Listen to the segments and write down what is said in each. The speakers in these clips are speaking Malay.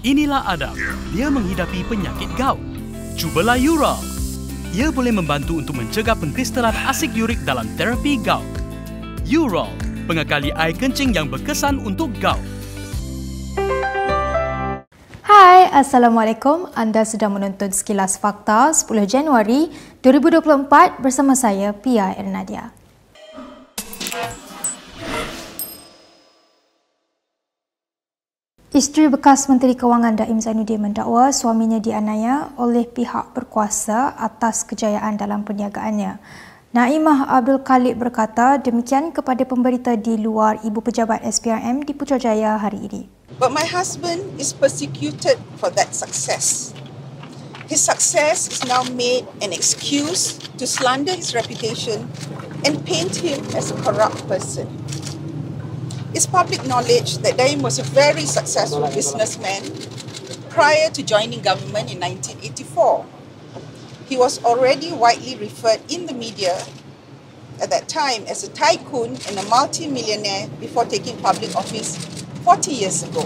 Inilah Adam. Dia menghidapi penyakit gout. Cubalah Ural. Ia boleh membantu untuk mencegah pengkristalan asid urik dalam terapi gout. Ural, pengekali air kencing yang berkesan untuk gout. Hai, Assalamualaikum. Anda sedang menonton Sekilas Fakta 10 Januari 2024 bersama saya, Pia Ernadia. Isteri bekas Menteri Kewangan Daim Zainuddin mendakwa suaminya dianiaya oleh pihak berkuasa atas kejayaan dalam perniagaannya. Naimah Abdul Khalid berkata demikian kepada pemberita di luar Ibu Pejabat SPRM di Putrajaya hari ini. But my husband is persecuted for that success. His success is now made an excuse to slander his reputation and paint him as a corrupt person. It's public knowledge that Daim was a very successful businessman prior to joining government in 1984. He was already widely referred in the media at that time as a tycoon and a multi-millionaire before taking public office 40 years ago.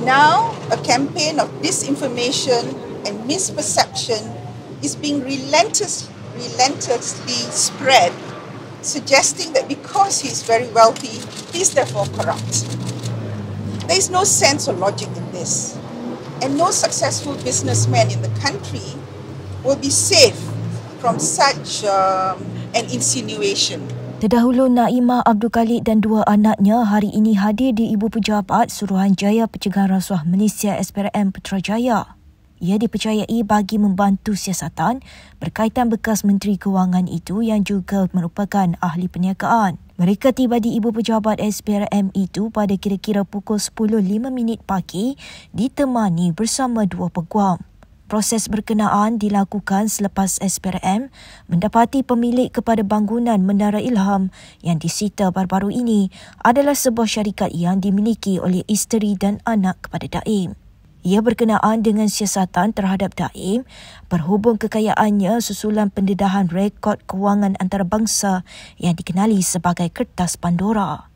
Now, a campaign of disinformation and misperception is being relentlessly spread, suggesting that because he is very wealthy, he is therefore corrupt. There is no sense or logic in this, and no successful businessman in the country will be safe from such an insinuation. Terdahulu, Naimah Abdul Khalid dan dua anaknya hari ini hadir di Ibu Pejabat Suruhanjaya Pencegahan Rasuah Malaysia SPRM Putrajaya. Ia dipercayai bagi membantu siasatan berkaitan bekas Menteri Kewangan itu yang juga merupakan ahli perniagaan. Mereka tiba di Ibu Pejabat SPRM itu pada kira-kira pukul 10.05 pagi ditemani bersama dua peguam. Proses berkenaan dilakukan selepas SPRM mendapati pemilik kepada bangunan Menara Ilham yang disita baru-baru ini adalah sebuah syarikat yang dimiliki oleh isteri dan anak kepada Daim. Ia berkenaan dengan siasatan terhadap Daim berhubung kekayaannya susulan pendedahan rekod kewangan antarabangsa yang dikenali sebagai Kertas Pandora.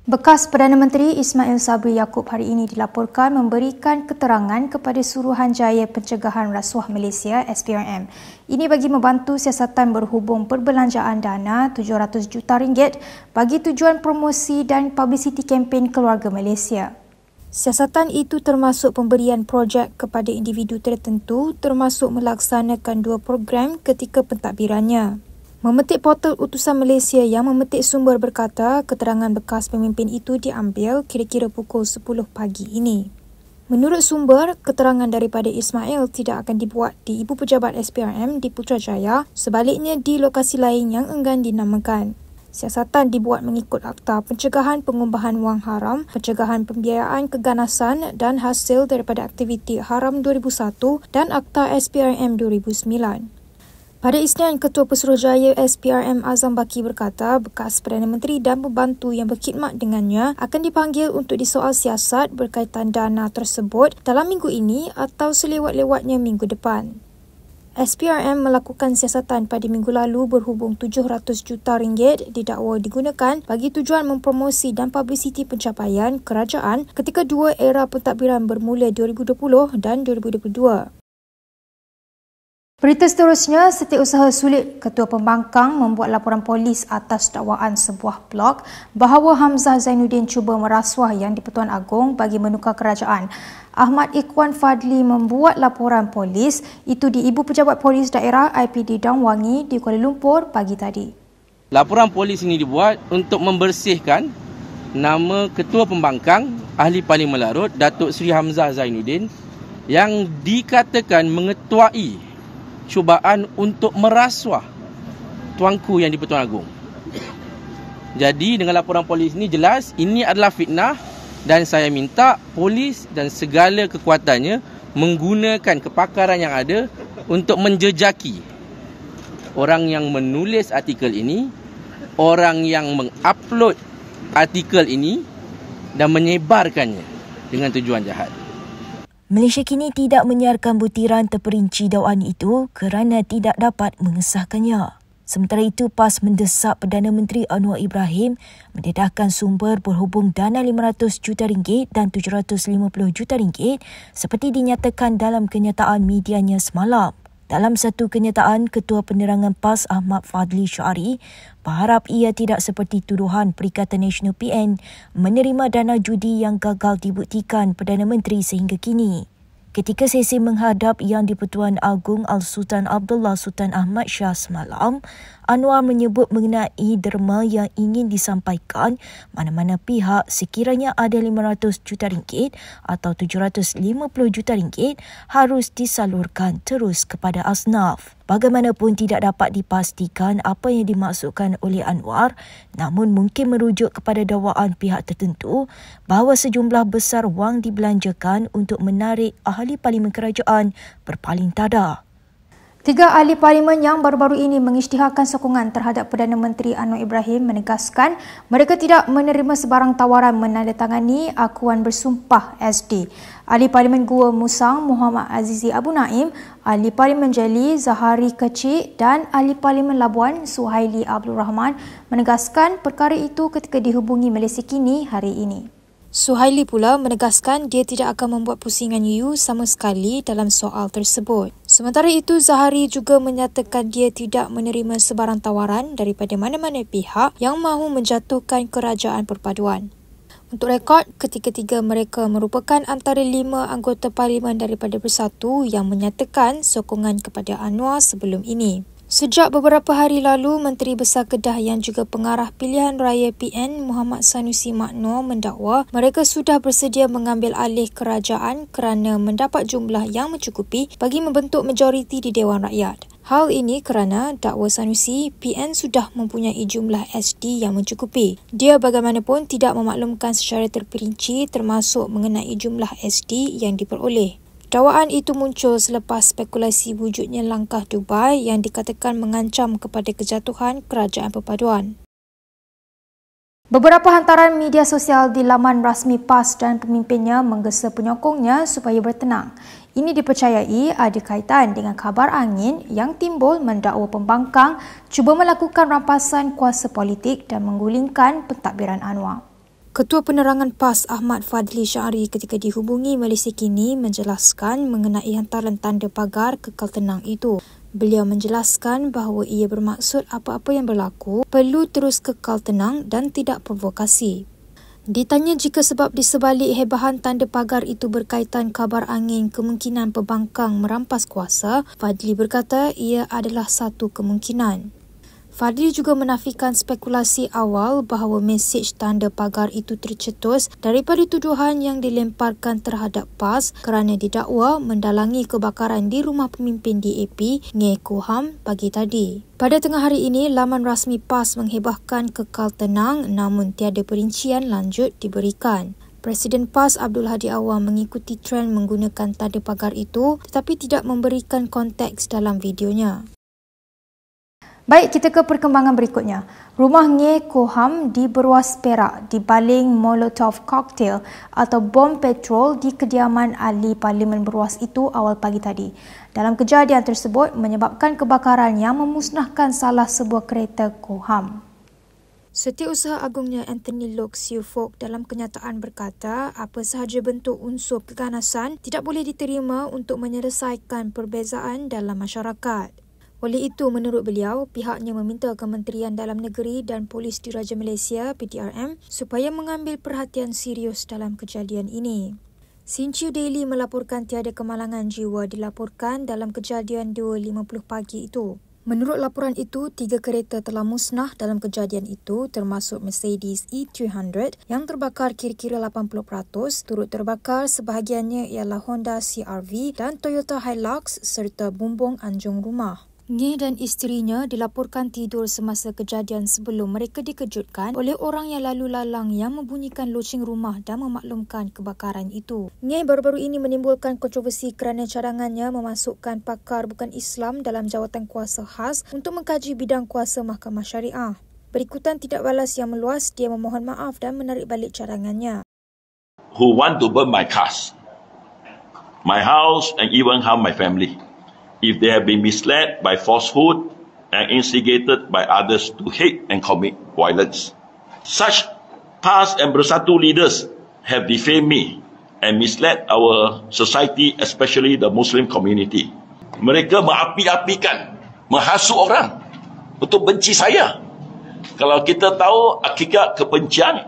Bekas Perdana Menteri Ismail Sabri Yaakob hari ini dilaporkan memberikan keterangan kepada Suruhanjaya Pencegahan Rasuah Malaysia SPRM. Ini bagi membantu siasatan berhubung perbelanjaan dana RM700 juta bagi tujuan promosi dan publicity kempen keluarga Malaysia. Siasatan itu termasuk pemberian projek kepada individu tertentu termasuk melaksanakan dua program ketika pentadbirannya. Memetik portal Utusan Malaysia yang memetik sumber berkata keterangan bekas pemimpin itu diambil kira-kira pukul 10 pagi ini. Menurut sumber, keterangan daripada Ismail tidak akan dibuat di Ibu Pejabat SPRM di Putrajaya, sebaliknya di lokasi lain yang enggan dinamakan. Siasatan dibuat mengikut Akta Pencegahan Pengumbahan Wang Haram, Pencegahan Pembiayaan Keganasan dan Hasil daripada Aktiviti Haram 2001 dan Akta SPRM 2009. Pada Isnin, Ketua Pesuruhjaya SPRM Azam Baki berkata bekas Perdana Menteri dan pembantu yang berkhidmat dengannya akan dipanggil untuk disoal siasat berkaitan dana tersebut dalam minggu ini atau selewat-lewatnya minggu depan. SPRM melakukan siasatan pada minggu lalu berhubung RM700 juta didakwa digunakan bagi tujuan mempromosi dan publiciti pencapaian kerajaan ketika dua era pentadbiran bermula 2020 dan 2022. Berita seterusnya, Setiausaha Sulit Ketua Pembangkang membuat laporan polis atas dakwaan sebuah blog bahawa Hamzah Zainuddin cuba merasuah Yang di-Pertuan Agong bagi menukar kerajaan. Ahmad Ikhwan Fadli membuat laporan polis itu di Ibu Pejabat Polis Daerah IPD Dang Wangi di Kuala Lumpur pagi tadi. Laporan polis ini dibuat untuk membersihkan nama Ketua Pembangkang Ahli Parlimen Larut Datuk Seri Hamzah Zainuddin yang dikatakan mengetuai cubaan untuk merasuah Tuanku Yang di-Pertuan Agong. Jadi dengan laporan polis ini jelas ini adalah fitnah dan saya minta polis dan segala kekuatannya menggunakan kepakaran yang ada untuk menjejaki orang yang menulis artikel ini, orang yang mengupload artikel ini dan menyebarkannya dengan tujuan jahat. Malaysia kini tidak menyiarkan butiran terperinci dakwaan itu kerana tidak dapat mengesahkannya. Sementara itu, PAS mendesak Perdana Menteri Anwar Ibrahim mendedahkan sumber berhubung dana RM500 juta dan RM750 juta seperti dinyatakan dalam kenyataan medianya semalam. Dalam satu kenyataan, Ketua Penerangan PAS Ahmad Fadli Syari berharap ia tidak seperti tuduhan Perikatan Nasional PN menerima dana judi yang gagal dibuktikan Perdana Menteri sehingga kini. Ketika sesi menghadap Yang di-Pertuan Agong Al-Sultan Abdullah Sultan Ahmad Shah semalam, Anwar menyebut mengenai derma yang ingin disampaikan mana-mana pihak sekiranya ada RM500 juta atau RM750 juta harus disalurkan terus kepada asnaf. Bagaimanapun tidak dapat dipastikan apa yang dimaksudkan oleh Anwar, namun mungkin merujuk kepada dakwaan pihak tertentu bahawa sejumlah besar wang dibelanjakan untuk menarik ahli parlimen kerajaan berpaling tada. 3 ahli parlimen yang baru-baru ini mengisytiharkan sokongan terhadap Perdana Menteri Anwar Ibrahim menegaskan mereka tidak menerima sebarang tawaran menandatangani akuan bersumpah SD. Ahli Parlimen Gua Musang Muhammad Azizi Abu Naim, Ahli Parlimen Jeli Zahari Kecik dan Ahli Parlimen Labuan Suhaili Abdul Rahman menegaskan perkara itu ketika dihubungi Malaysia Kini hari ini. Suhaili pula menegaskan dia tidak akan membuat pusingan UU sama sekali dalam soal tersebut. Sementara itu, Zahari juga menyatakan dia tidak menerima sebarang tawaran daripada mana-mana pihak yang mahu menjatuhkan kerajaan perpaduan. Untuk rekod, ketiga-tiga mereka merupakan antara 5 anggota parlimen daripada Bersatu yang menyatakan sokongan kepada Anwar sebelum ini. Sejak beberapa hari lalu, Menteri Besar Kedah yang juga pengarah pilihan raya PN Muhammad Sanusi Maknor mendakwa mereka sudah bersedia mengambil alih kerajaan kerana mendapat jumlah yang mencukupi bagi membentuk majoriti di Dewan Rakyat. Hal ini kerana dakwa Sanusi, PN sudah mempunyai jumlah SD yang mencukupi. Dia bagaimanapun tidak memaklumkan secara terperinci termasuk mengenai jumlah SD yang diperoleh. Dakwaan itu muncul selepas spekulasi wujudnya langkah Dubai yang dikatakan mengancam kepada kejatuhan kerajaan perpaduan. Beberapa hantaran media sosial di laman rasmi PAS dan pemimpinnya menggesa penyokongnya supaya bertenang. Ini dipercayai ada kaitan dengan kabar angin yang timbul mendakwa pembangkang cuba melakukan rampasan kuasa politik dan menggulingkan pentadbiran Anwar. Ketua Penerangan PAS Ahmad Fadli Syari ketika dihubungi Malaysia Kini menjelaskan mengenai hantaran tanda pagar kekal tenang itu. Beliau menjelaskan bahawa ia bermaksud apa-apa yang berlaku perlu terus kekal tenang dan tidak provokasi. Ditanya jika sebab di sebalik hebahan tanda pagar itu berkaitan kabar angin kemungkinan pembangkang merampas kuasa, Fadli berkata ia adalah satu kemungkinan. Fadli juga menafikan spekulasi awal bahawa mesej tanda pagar itu tercetus daripada tuduhan yang dilemparkan terhadap PAS kerana didakwa mendalangi kebakaran di rumah pemimpin DAP, Ngeh Koham, pagi tadi. Pada tengah hari ini, laman rasmi PAS menghebahkan kekal tenang namun tiada perincian lanjut diberikan. Presiden PAS Abdul Hadi Awang mengikuti trend menggunakan tanda pagar itu tetapi tidak memberikan konteks dalam videonya. Baik, kita ke perkembangan berikutnya. Rumah Ngeh Koham di Beruas Perak dibaling Molotov cocktail atau bom petrol di kediaman ahli Parlimen Beruas itu awal pagi tadi. Dalam kejadian tersebut menyebabkan kebakaran yang memusnahkan salah sebuah kereta Koham. Setiausaha Agungnya Anthony Lok Siu Fok dalam kenyataan berkata apa sahaja bentuk unsur keganasan tidak boleh diterima untuk menyelesaikan perbezaan dalam masyarakat. Oleh itu, menurut beliau, pihaknya meminta Kementerian Dalam Negeri dan Polis Diraja Malaysia (PDRM) supaya mengambil perhatian serius dalam kejadian ini. Sinciu Daily melaporkan tiada kemalangan jiwa dilaporkan dalam kejadian 2.50 pagi itu. Menurut laporan itu, 3 kereta telah musnah dalam kejadian itu termasuk Mercedes E300 yang terbakar kira-kira 80%, turut terbakar sebahagiannya ialah Honda CR-V dan Toyota Hilux serta bumbung anjung rumah. Ngeh dan isterinya dilaporkan tidur semasa kejadian sebelum mereka dikejutkan oleh orang yang lalu lalang yang membunyikan loceng rumah dan memaklumkan kebakaran itu. Ngeh baru-baru ini menimbulkan kontroversi kerana cadangannya memasukkan pakar bukan Islam dalam jawatan kuasa khas untuk mengkaji bidang kuasa mahkamah syariah. Berikutan tidak balas yang meluas, dia memohon maaf dan menarik balik cadangannya. Who want to burn my cars, my house and even harm my family. If they have been misled by falsehood and instigated by others to hate and commit violence. Such past and bersatu leaders have defamed me and misled our society, especially the Muslim community. Mereka mengapi-apikan, menghasut orang untuk benci saya. Kalau kita tahu hakikat kebencian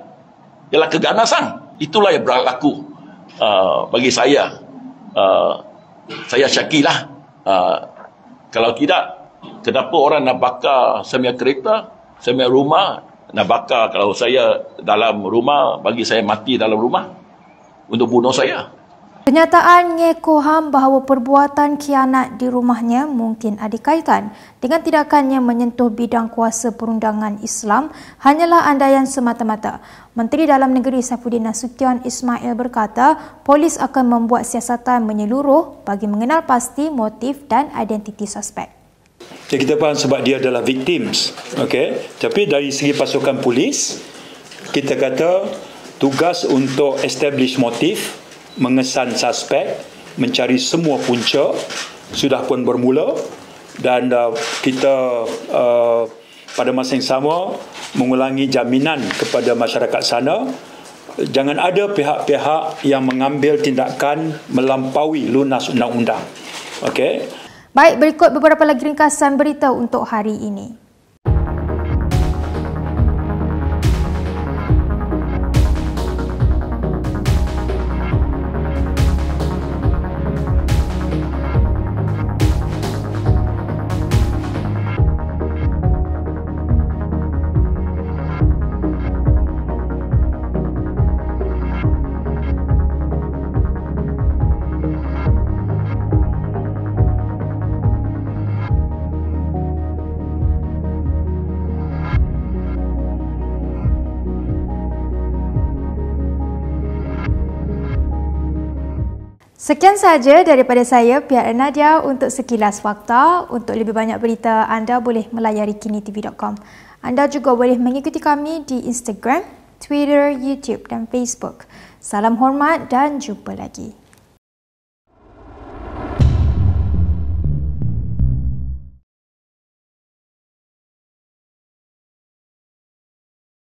ialah keganasan, itulah yang berlaku bagi saya. Saya syakilah. Kalau tidak, kenapa orang nak bakar saya punya kereta, saya punya rumah, nak bakar kalau saya dalam rumah, bagi saya mati dalam rumah untuk bunuh saya. Kenyataan Nge Koham bahawa perbuatan khianat di rumahnya mungkin ada kaitan dengan tindakannya menyentuh bidang kuasa perundangan Islam hanyalah andaian semata-mata. Menteri Dalam Negeri Saifuddin Nasution Ismail berkata, polis akan membuat siasatan menyeluruh bagi mengenal pasti motif dan identiti suspek. Jadi kita faham sebab dia adalah victims, okey. Tapi dari segi pasukan polis, kita kata tugas untuk establish motif, mengesan suspek, mencari semua punca sudah pun bermula dan kita pada masa yang sama mengulangi jaminan kepada masyarakat sana jangan ada pihak-pihak yang mengambil tindakan melampaui lunas undang-undang. Okey. Baik, berikut beberapa lagi ringkasan berita untuk hari ini. Sekian sahaja daripada saya, Pihak Nadia, untuk sekilas fakta. Untuk lebih banyak berita, anda boleh melayari kinitv.com. Anda juga boleh mengikuti kami di Instagram, Twitter, YouTube dan Facebook. Salam hormat dan jumpa lagi.